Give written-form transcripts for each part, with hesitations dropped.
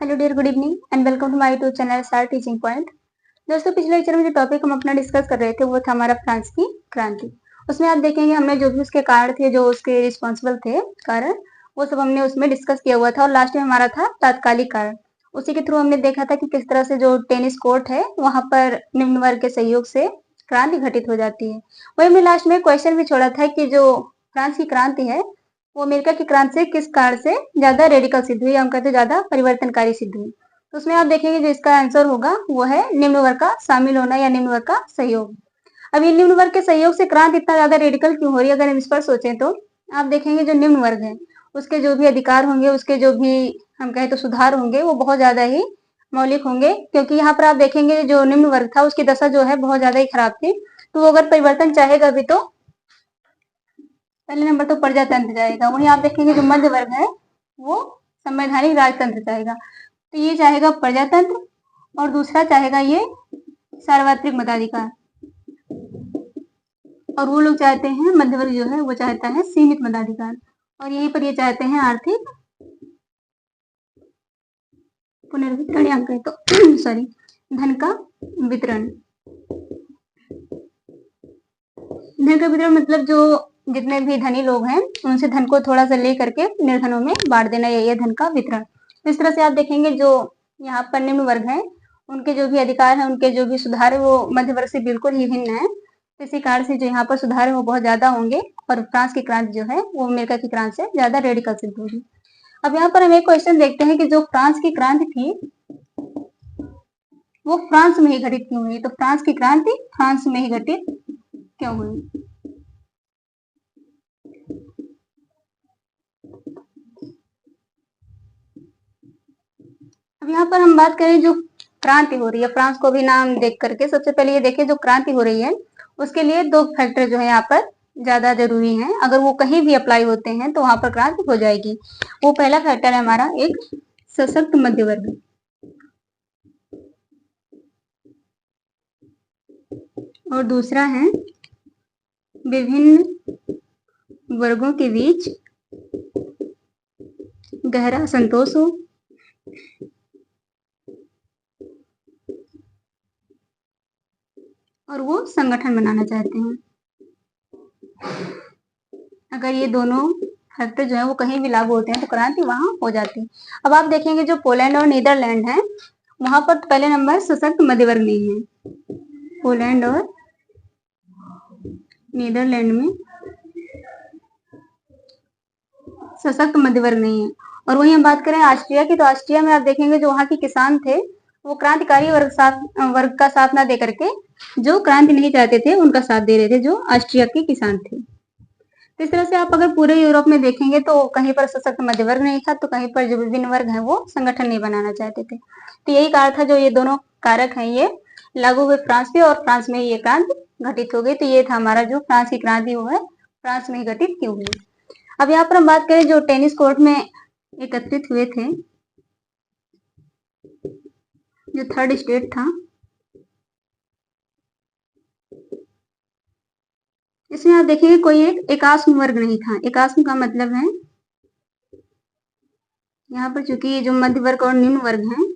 Hello dear, good evening and welcome to my YouTube channel Star Teaching Point. दोस्तों, पिछले lecture में जो topic हम अपना डिस्कस कर रहे थे वो था हमारा फ्रांस की क्रांति। उसमें आप देखेंगे हमने जो भी उसके कारण थे, जो उसके रिस्पॉन्सिबल थे कारण, वो सब हमने उसमें डिस्कस किया हुआ था और लास्ट में हमारा था तात्कालिक कारण। उसी के थ्रू हमने देखा था कि किस तरह से जो टेनिस कोर्ट है वहां पर निम्न वर्ग के सहयोग से क्रांति घटित हो जाती है। वही हमने लास्ट में क्वेश्चन भी छोड़ा था कि जो फ्रांस की क्रांति है वो अमेरिका की क्रांति से किस कारण से ज्यादा रेडिकल सिद्ध हुई, हम कहते ज्यादा परिवर्तनकारी सिद्ध हुई। तो उसमें आप देखेंगे जो इसका आंसर होगा वो है निम्न वर्ग का शामिल होना या निम्न वर्ग का सहयोग। अब ये निम्न वर्ग के सहयोग से क्रांति इतना ज्यादा रेडिकल क्यों हो रही है, अगर हम इस पर सोचें तो आप देखेंगे जो निम्न वर्ग है उसके जो भी अधिकार होंगे, उसके जो भी हम कहें तो सुधार होंगे वो बहुत ज्यादा ही मौलिक होंगे, क्योंकि यहाँ पर आप देखेंगे जो निम्न वर्ग था उसकी दशा जो है बहुत ज्यादा ही खराब थी। तो वो अगर परिवर्तन चाहेगा भी तो पहले नंबर तो प्रजातंत्र जाएगा। वहीं आप देखेंगे जो मध्य वर्ग है वो संवैधानिक राजतंत्र चाहेगा। तो ये चाहेगा प्रजातंत्र और दूसरा चाहेगा ये सार्वत्रिक मताधिकार। और वो लोग चाहते हैं, मध्य वर्ग जो है वो चाहता है सीमित मताधिकार। और यहीं पर ये चाहते हैं आर्थिक पुनर्वितरण या कहें तो सॉरी धन का वितरण। धन का वितरण मतलब जो जितने भी धनी लोग हैं उनसे धन को थोड़ा सा ले करके निर्धनों में बांट देना, यही है धन का वितरण। इस तरह से आप देखेंगे जो यहाँ पर निम्न वर्ग है उनके जो भी अधिकार है, उनके जो भी सुधार है वो मध्य वर्ग से बिल्कुल ही भिन्न है। इसी कारण से जो यहाँ पर सुधार है वो बहुत ज्यादा होंगे और फ्रांस की क्रांति जो है वो अमेरिका की क्रांति से ज्यादा रेडिकल सिद्ध होगी। अब यहाँ पर हम एक क्वेश्चन देखते हैं कि जो फ्रांस की क्रांति थी वो फ्रांस में ही घटित क्यों हुई। तो फ्रांस की क्रांति फ्रांस में ही घटित क्यों हुई। अब यहाँ पर हम बात करें जो क्रांति हो रही है, फ्रांस को भी नाम देख करके सबसे पहले ये देखें जो क्रांति हो रही है उसके लिए दो फैक्टर जो है यहाँ पर ज्यादा जरूरी हैं। अगर वो कहीं भी अप्लाई होते हैं तो वहां पर क्रांति हो जाएगी। वो पहला फैक्टर है हमारा एक सशक्त मध्य वर्ग और दूसरा है विभिन्न वर्गों के बीच गहरा संतोष हो और वो संगठन बनाना चाहते हैं। अगर ये दोनों फैक्टर जो है वो कहीं भी लागू होते हैं तो क्रांति वहां हो जाती है। अब आप देखेंगे जो पोलैंड और नीदरलैंड है वहां पर पहले नंबर सशक्त मध्य वर्ग नहीं है। पोलैंड और नीदरलैंड में सशक्त मध्य वर्ग नहीं है। और वहीं हम बात करें ऑस्ट्रिया की, तो ऑस्ट्रिया में आप देखेंगे जो वहां के किसान थे वो क्रांतिकारी वर्ग का साथ ना दे करके जो क्रांति नहीं चाहते थे उनका साथ दे रहे थे, जो ऑस्ट्रिया के किसान थे। तो इस तरह से आप अगर पूरे यूरोप में देखेंगे तो कहीं पर सशक्त मध्य वर्ग नहीं था, तो कहीं पर जो विभिन्न वर्ग है वो संगठन नहीं बनाना चाहते थे। तो यही कारण था जो ये दोनों कारक हैं ये लागू हुए फ्रांस पे और फ्रांस में ये क्रांति घटित हो गई। तो ये था हमारा जो फ्रांस की क्रांति वो है फ्रांस में ही घटित क्यों हुई। अब यहाँ पर हम बात करें जो टेनिस कोर्ट में एकत्रित हुए थे, जो थर्ड स्टेट था, इसमें आप देखेंगे कोई एक एकास्म वर्ग नहीं था। एकास्म का मतलब है यहाँ पर चूंकि ये जो मध्य वर्ग और निम्न वर्ग हैं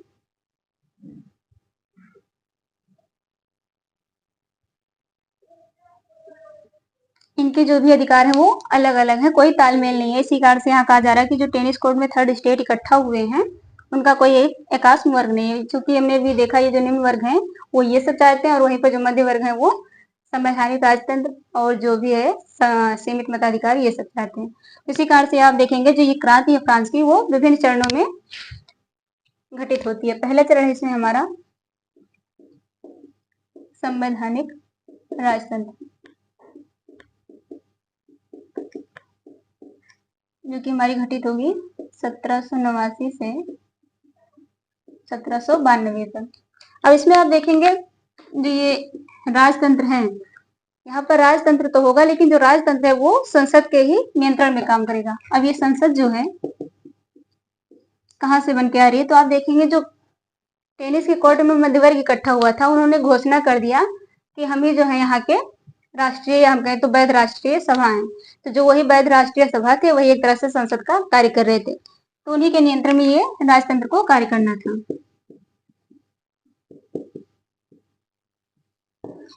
इनके जो भी अधिकार है वो अलग अलग है, कोई तालमेल नहीं है। इसी कारण से यहाँ कहा जा रहा है कि जो टेनिस कोर्ट में थर्ड स्टेट इकट्ठा हुए हैं उनका कोई एक एकास्म वर्ग नहीं है। क्योंकि हमने भी देखा ये जो निम्न वर्ग है वो ये सब चाहते हैं और वहीं पर जो मध्य वर्ग है वो संवैधानिक राजतंत्र और जो भी है सीमित मताधिकार ये सब चाहते हैं। इसी कारण से आप देखेंगे जो ये क्रांति है फ्रांस की वो विभिन्न चरणों में घटित होती है। पहला चरण है इसमें हमारा संवैधानिक राजतंत्र, जो कि हमारी घटित होगी 1789 से 1792 तक। अब इसमें आप देखेंगे जो ये राजतंत्र है, यहाँ पर राजतंत्र तो होगा लेकिन जो राजतंत्र है वो संसद के ही नियंत्रण में काम करेगा। अब ये संसद जो है कहाँ से बन के आ रही है, तो आप देखेंगे जो टेनिस के कोर्ट में मध्य वर्ग इकट्ठा हुआ था उन्होंने घोषणा कर दिया कि हम ही जो है यहाँ के राष्ट्रीय, हम कहें तो वैध राष्ट्रीय सभा है। तो जो वही वैध राष्ट्रीय सभा थे वही एक तरह से संसद का कार्य कर रहे थे। तो उन्हीं के नियंत्रण में ये राजतंत्र को कार्य करना था।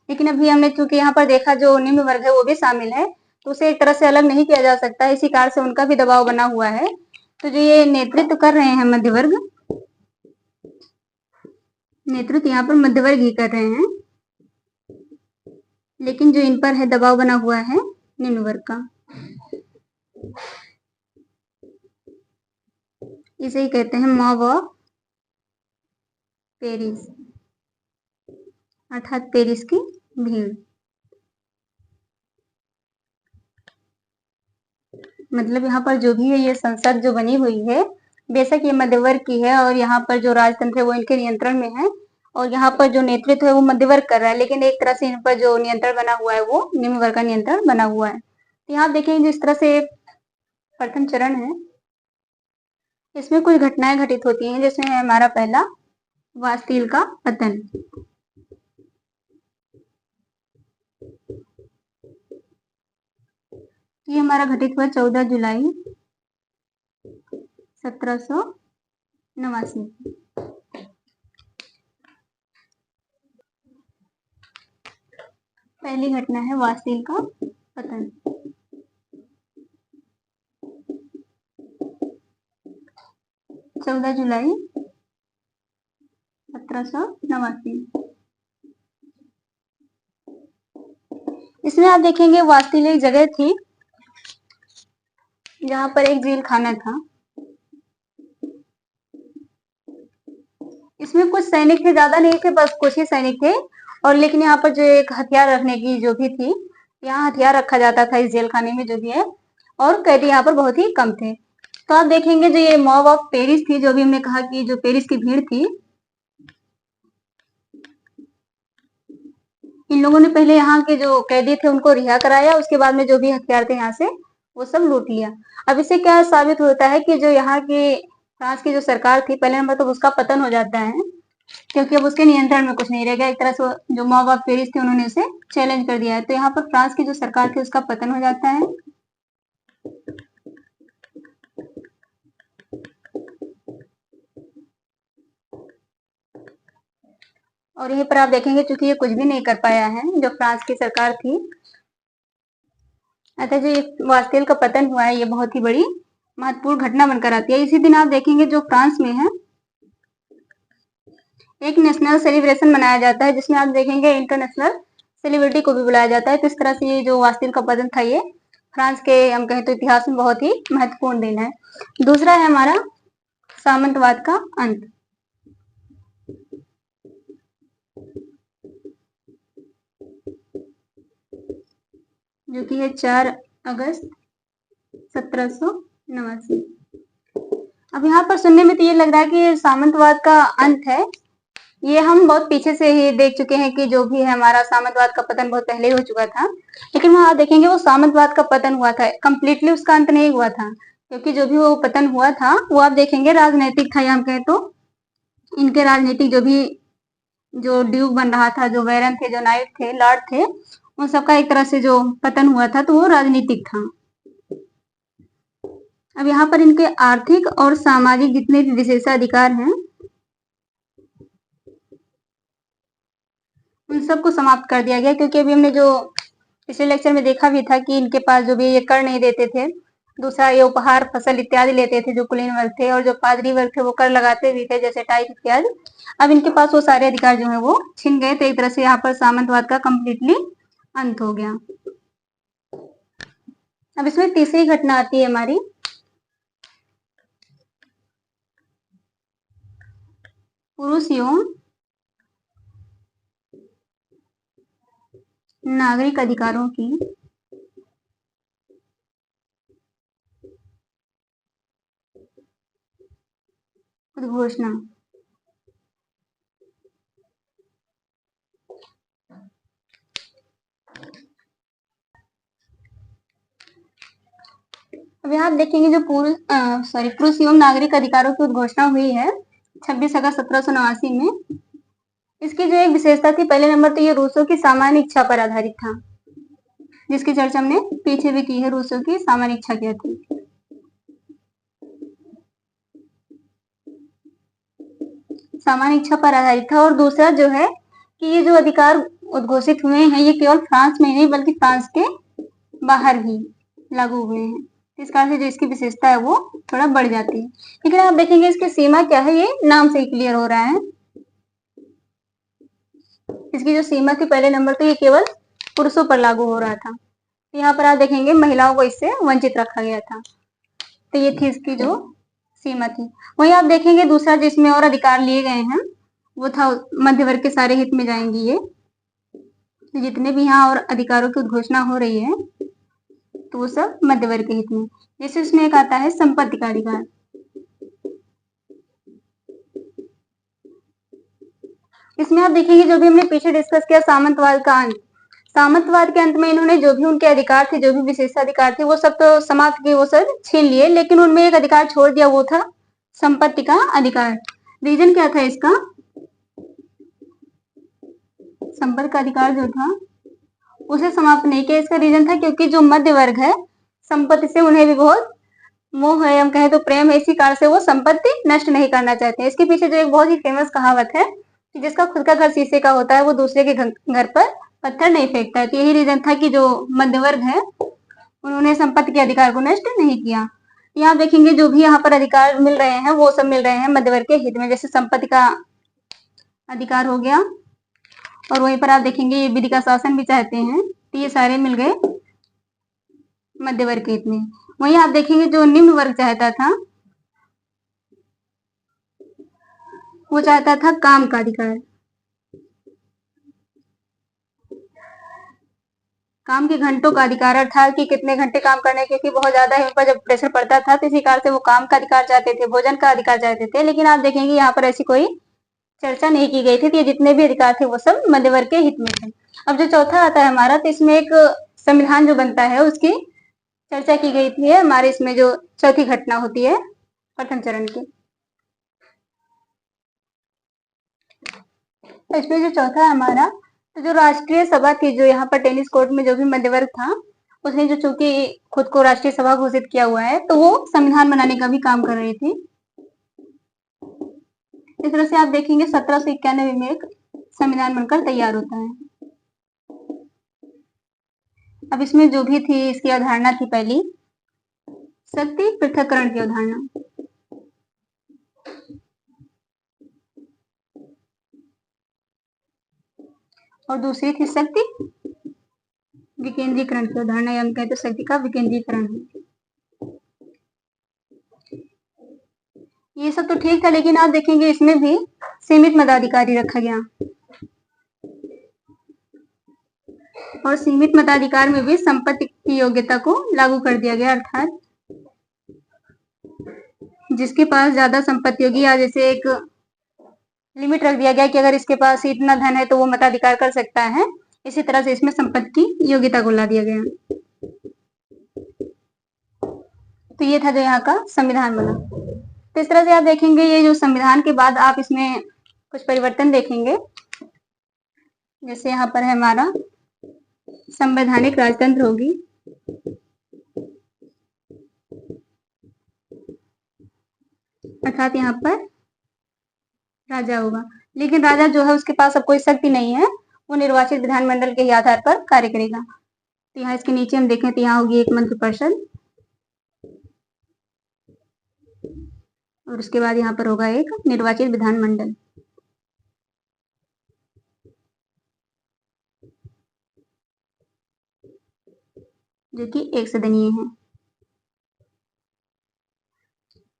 लेकिन अभी हमने चूंकि यहाँ पर देखा जो निम्न वर्ग है वो भी शामिल है, तो उसे एक तरह से अलग नहीं किया जा सकता, इसी कारण से उनका भी दबाव बना हुआ है। तो जो ये नेतृत्व कर रहे हैं मध्य वर्ग, नेतृत्व यहाँ पर मध्य वर्ग ही कर रहे हैं, लेकिन जो इन पर है दबाव बना हुआ है निम्न वर्ग का। इसे ही कहते हैं मॉब ऑफ पेरिस, अर्थात पेरिस की भीड़। मतलब यहाँ पर जो भी है ये संसद जो बनी हुई है, बेशक ये मध्य वर्ग की है और यहाँ पर जो राजतंत्र है वो इनके नियंत्रण में है, और यहाँ पर जो नेतृत्व है वो मध्य वर्ग कर रहा है, लेकिन एक तरह से इन पर जो नियंत्रण बना हुआ है वो निम्न वर्ग का नियंत्रण बना हुआ है। तो यहाँ देखेंगे जिस तरह से प्रथम चरण है, इसमें कुछ घटनाएं घटित होती हैं, जिसमें है हमारा पहला वास्तिल का पतन। ये हमारा घटित हुआ 14 जुलाई 1789। पहली घटना है वास्तिल का पतन। 14 जुलाई 1789। इसमें आप देखेंगे वास्तिल एक जगह थी जहां पर एक जेल खाना था। इसमें कुछ सैनिक थे, ज्यादा नहीं थे, बस कुछ ही सैनिक थे, और लेकिन यहाँ पर जो एक हथियार रखने की जो भी थी, यहाँ हथियार रखा जाता था इस जेल खाने में जो भी है, और कैदी यहाँ पर बहुत ही कम थे। तो आप देखेंगे जो ये मॉब ऑफ पेरिस थी, जो भी हमने कहा कि जो पेरिस की भीड़ थी, इन लोगों ने पहले यहाँ के जो कैदी थे उनको रिहा कराया, उसके बाद में जो भी हथियार थे यहाँ से वो सब लूट लिया। अब इससे क्या साबित होता है कि जो यहाँ की फ्रांस की जो सरकार थी, पहले नंबर तो उसका पतन हो जाता है, क्योंकि अब उसके नियंत्रण में कुछ नहीं रह गया। एक तरह से जो मॉब ऑफ पेरिस थे उन्होंने उसे चैलेंज कर दिया है, तो यहाँ पर फ्रांस की जो सरकार थी उसका पतन हो जाता है। और यहीं पर आप देखेंगे चूंकि ये कुछ भी नहीं कर पाया है जो फ्रांस की सरकार थी, अतः जो वास्तिल का पतन हुआ है ये बहुत ही बड़ी महत्वपूर्ण घटना बनकर आती है। इसी दिन आप देखेंगे जो फ्रांस में है एक नेशनल सेलिब्रेशन मनाया जाता है, जिसमें आप देखेंगे इंटरनेशनल सेलिब्रिटी को भी बुलाया जाता है। तो इस तरह से ये जो वास्तिल का पतन था ये फ्रांस के हम कहें तो इतिहास में बहुत ही महत्वपूर्ण दिन है। दूसरा है हमारा सामंतवाद का अंत, जो कि है 4 अगस्त 1789। अब यहाँ पर सुनने में तो ये लग रहा है कि सामंतवाद का अंत है, ये हम बहुत पीछे से ही देख चुके हैं कि जो भी है हमारा सामंतवाद का पतन बहुत पहले हो चुका था, लेकिन वहां देखेंगे वो सामंतवाद का पतन हुआ था, कंप्लीटली उसका अंत नहीं हुआ था, क्योंकि जो भी वो पतन हुआ था वो आप देखेंगे राजनैतिक था, या हम कहें तो इनके राजनीतिक जो भी जो ड्यूक बन रहा था, जो बैरन थे, जो नाइट थे, लॉर्ड थे, उन सबका एक तरह से जो पतन हुआ था तो वो राजनीतिक था। अब यहाँ पर इनके आर्थिक और सामाजिक जितने भी विशेषाधिकार हैं उन सबको समाप्त कर दिया गया, क्योंकि अभी हमने जो पिछले लेक्चर में देखा भी था कि इनके पास जो भी ये कर नहीं देते थे, दूसरा ये उपहार फसल इत्यादि लेते थे जो कुलीन वर्ग थे, और जो पादरी वर्ग थे वो कर लगाते भी थे जैसे टाइप इत्यादि। अब इनके पास वो सारे अधिकार जो है वो छिन गए, तो एक तरह से यहाँ पर सामंतवाद का कंप्लीटली अंत हो गया। अब इसमें तीसरी घटना आती है हमारी पुरुष एवं नागरिक अधिकारों की उद्घोषणा। अब यहाँ आप देखेंगे जो पुरुष एवं नागरिक अधिकारों की उद्घोषणा हुई है 26 अगस्त 1789 में। इसकी जो एक विशेषता थी, पहले नंबर तो ये रूसों की सामान्य इच्छा पर आधारित था, जिसकी चर्चा हमने पीछे भी की है, रूसों की सामान्य इच्छा क्या थी। सामान्य इच्छा पर आधारित था, और दूसरा जो है कि ये जो अधिकार उद्घोषित हुए हैं ये केवल फ्रांस में नहीं बल्कि फ्रांस के बाहर भी लागू हुए हैं। इस कारण से जो इसकी विशेषता है वो थोड़ा बढ़ जाती है। लेकिन आप देखेंगे इसकी सीमा क्या है, ये नाम से ही क्लियर हो रहा है। इसकी जो सीमा थी पहले नंबर तो ये केवल पुरुषों पर लागू हो रहा था। यहाँ पर आप देखेंगे महिलाओं को इससे वंचित रखा गया था। तो ये थी इसकी जो सीमा थी। वहीं आप देखेंगे दूसरा जिसमें और अधिकार लिए गए हैं वो था मध्य वर्ग के सारे हित में जाएंगी ये। तो जितने भी यहाँ और अधिकारों की उद्घोषणा हो रही है तो वो सब मध्य वर्ग के हित में। जैसे इसमें एक आता है संपत्ति का अधिकार। इसमें आप देखेंगे जो भी हमने पीछे डिस्कस किया सामंतवाद का अंत, सामंतवाद के अंत में इन्होंने जो भी उनके अधिकार थे, जो भी विशेषाधिकार थे वो सब तो समाप्त किए, वो सब छीन लिए, लेकिन उनमें एक अधिकार छोड़ दिया, वो था संपत्ति का अधिकार। रीजन क्या था इसका? संपत्ति का अधिकार जो था उसे समाप्त नहीं किया। इसका रीजन था क्योंकि जो मध्य वर्ग है संपत्ति से उन्हें भी बहुत मोह है, हम कहें तो प्रेम है, इसी कारण से वो संपत्ति नष्ट नहीं करना चाहते हैं। इसके पीछे जो एक बहुत ही फेमस कहावत है कि जिसका खुद का घर शीशे का होता है वो दूसरे के घर पर पत्थर नहीं फेंकता है। तो यही रीजन था कि जो मध्य वर्ग है उन्होंने संपत्ति के अधिकार को नष्ट नहीं किया। यहाँ देखेंगे जो भी यहाँ पर अधिकार मिल रहे हैं वो सब मिल रहे हैं मध्य वर्ग के हित में। जैसे संपत्ति का अधिकार हो गया, और वहीं पर आप देखेंगे ये विधि का शासन भी चाहते हैं, तो ये सारे मिल गए मध्य वर्ग के हित में। वहीं आप देखेंगे जो निम्न वर्ग चाहता था वो चाहता था काम का अधिकार। काम के घंटों का अधिकार, अर्थात कि कितने घंटे काम करने, क्योंकि बहुत ज्यादा उन पर जब प्रेशर पड़ता था तो इसी कारण से वो काम का अधिकार चाहते थे, भोजन का अधिकार चाहते थे। लेकिन आप देखेंगे यहाँ पर ऐसी कोई चर्चा नहीं की गई थी। तो ये जितने भी अधिकार थे वो सब मध्य वर्ग के हित में थे। अब जो चौथा आता है हमारा, तो इसमें एक संविधान जो बनता है उसकी चर्चा की गई थी हमारे इसमें जो चौथी घटना होती है प्रथम चरण की। तो इसमें जो चौथा है हमारा, तो जो राष्ट्रीय सभा थी, जो यहाँ पर टेनिस कोर्ट में जो भी मध्य वर्ग था उसने जो चूंकि खुद को राष्ट्रीय सभा घोषित किया हुआ है तो वो संविधान बनाने का भी काम कर रही थी। इस तरह से आप देखेंगे 1791 में एक संविधान बनकर तैयार होता है। अब इसमें जो भी थी इसकी अवधारणा थी पहली शक्ति पृथक्करण की अवधारणा, और दूसरी थी शक्ति विकेंद्रीकरण की अवधारणा, या हम कहते हैं शक्ति का विकेंद्रीकरण है। ये सब तो ठीक था, लेकिन आप देखेंगे इसमें भी सीमित मताधिकारी रखा गया, और सीमित मताधिकार में भी संपत्ति की योग्यता को लागू कर दिया गया, अर्थात जिसके पास ज्यादा संपत्ति होगी, या जैसे एक लिमिट रख दिया गया कि अगर इसके पास इतना धन है तो वो मताधिकार कर सकता है। इसी तरह से इसमें संपत्ति की योग्यता को ला दिया गया। तो ये था जो यहाँ का संविधान बना। तो इस तरह से आप देखेंगे ये जो संविधान के बाद आप इसमें कुछ परिवर्तन देखेंगे। जैसे यहाँ पर है हमारा संवैधानिक राजतंत्र होगी, अर्थात यहाँ पर राजा होगा, लेकिन राजा जो है उसके पास अब कोई शक्ति नहीं है, वो निर्वाचित विधानमंडल के ही आधार पर कार्य करेगा। तो यहाँ इसके नीचे हम देखें तो यहाँ होगी एक मंत्रिपरिषद, और उसके बाद यहाँ पर होगा एक निर्वाचित विधानमंडल, जो कि एक सदनीय है।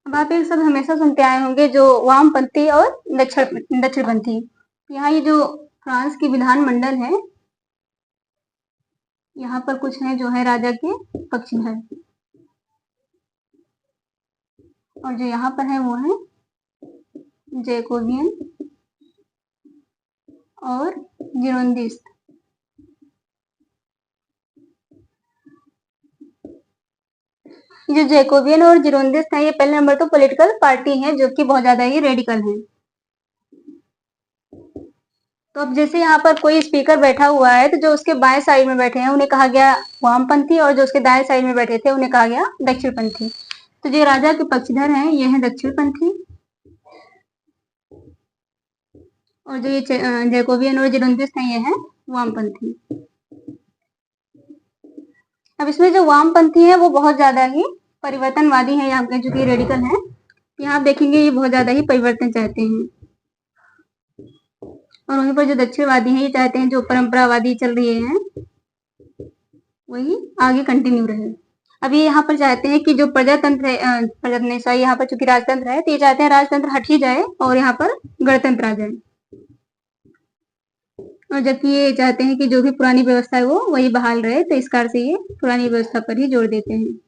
अब आप एक शब्द हमेशा सुनते आए होंगे जो वामपंथी और दक्षिणपंथी। यहाँ ये जो फ्रांस की विधानमंडल है, यहाँ पर कुछ है जो है राजा के पक्षधर, और जो यहाँ पर है वो है जैकोबियन और जिरोंदिस्ट। जो जैकोबियन और जिरोंदिस्ट है ये पहले नंबर तो पॉलिटिकल पार्टी है जो कि बहुत ज्यादा ही रेडिकल है। तो अब जैसे यहाँ पर कोई स्पीकर बैठा हुआ है तो जो उसके बाएं साइड में बैठे हैं उन्हें कहा गया वामपंथी, और जो उसके दाएं साइड में बैठे थे उन्हें कहा गया दक्षिणपंथी। तो जो राजा के पक्षधर हैं ये हैं दक्षिणपंथी, और जो ये जैकोबियन और जिरोंदिस्ट हैं ये हैं वामपंथी। अब इसमें जो वामपंथी है वो बहुत ज्यादा ही परिवर्तनवादी है। यहाँ के जो कि रेडिकल है, यहाँ आप देखेंगे ये बहुत ज्यादा ही परिवर्तन चाहते हैं। और वहीं पर जो दक्षिणवादी हैं ये चाहते हैं जो परंपरावादी चल रही है वही आगे कंटिन्यू रहे। अब ये यहाँ पर चाहते हैं कि जो प्रजातंत्र है, प्रजातंत्र यहाँ पर चूंकि राजतंत्र है तो ये चाहते हैं राजतंत्र हट ही जाए और यहाँ पर गणतंत्र आ जाए। और जबकि ये चाहते हैं कि जो भी पुरानी व्यवस्था है वो वही बहाल रहे, तो इस कारण से ये पुरानी व्यवस्था पर ही जोर देते हैं।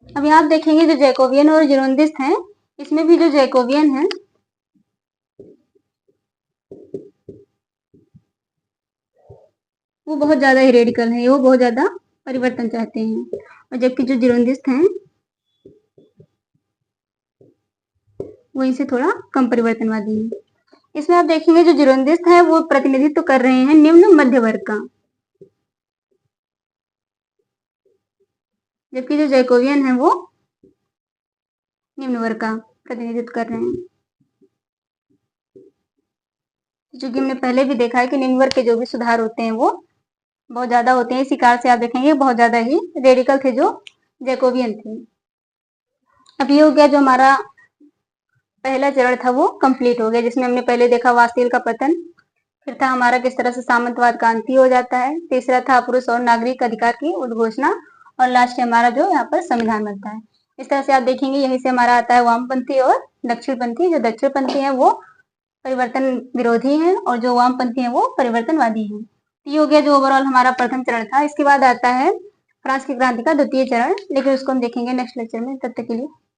अब यहाँ आप देखेंगे जो जैकोबियन और जिरोंदिस्ट हैं, इसमें भी जो जैकोबियन है वो बहुत ज्यादा ही रेडिकल है, वो बहुत ज्यादा परिवर्तन चाहते हैं। और जबकि जो जिरोंदिस्ट हैं वो इनसे थोड़ा कम परिवर्तनवादी है। इसमें आप देखेंगे जो जिरोंदिस्ट है वो प्रतिनिधित्व कर रहे हैं निम्न मध्य वर्ग का, जबकि जो जैकोबियन है वो निम्न वर्ग का प्रतिनिधित्व कर रहे हैं। क्योंकि हमने पहले भी देखा है कि निम्न वर्ग के जो भी सुधार होते हैं वो बहुत ज्यादा होते हैं, इसी कारण से आप देखेंगे बहुत ज्यादा ही रेडिकल थे जो जैकोबियन थे। अब ये हो गया जो हमारा पहला चरण था वो कंप्लीट हो गया, जिसमें हमने पहले देखा वास्तिल का पतन, फिर था हमारा किस तरह से सामंतवाद का अंत हो जाता है, तीसरा था पुरुष और नागरिक अधिकार की उद्घोषणा, और लास्ट हमारा जो यहाँ पर संविधान बनता है। इस तरह से आप देखेंगे यहीं से हमारा आता है वामपंथी और दक्षिणपंथी। जो दक्षिणपंथी है वो परिवर्तन विरोधी है और जो वामपंथी है वो परिवर्तनवादी है। ये हो गया जो ओवरऑल हमारा प्रथम चरण था। इसके बाद आता है फ्रांस की क्रांति का द्वितीय चरण, लेकिन उसको हम देखेंगे नेक्स्ट लेक्चर में। तब तक के लिए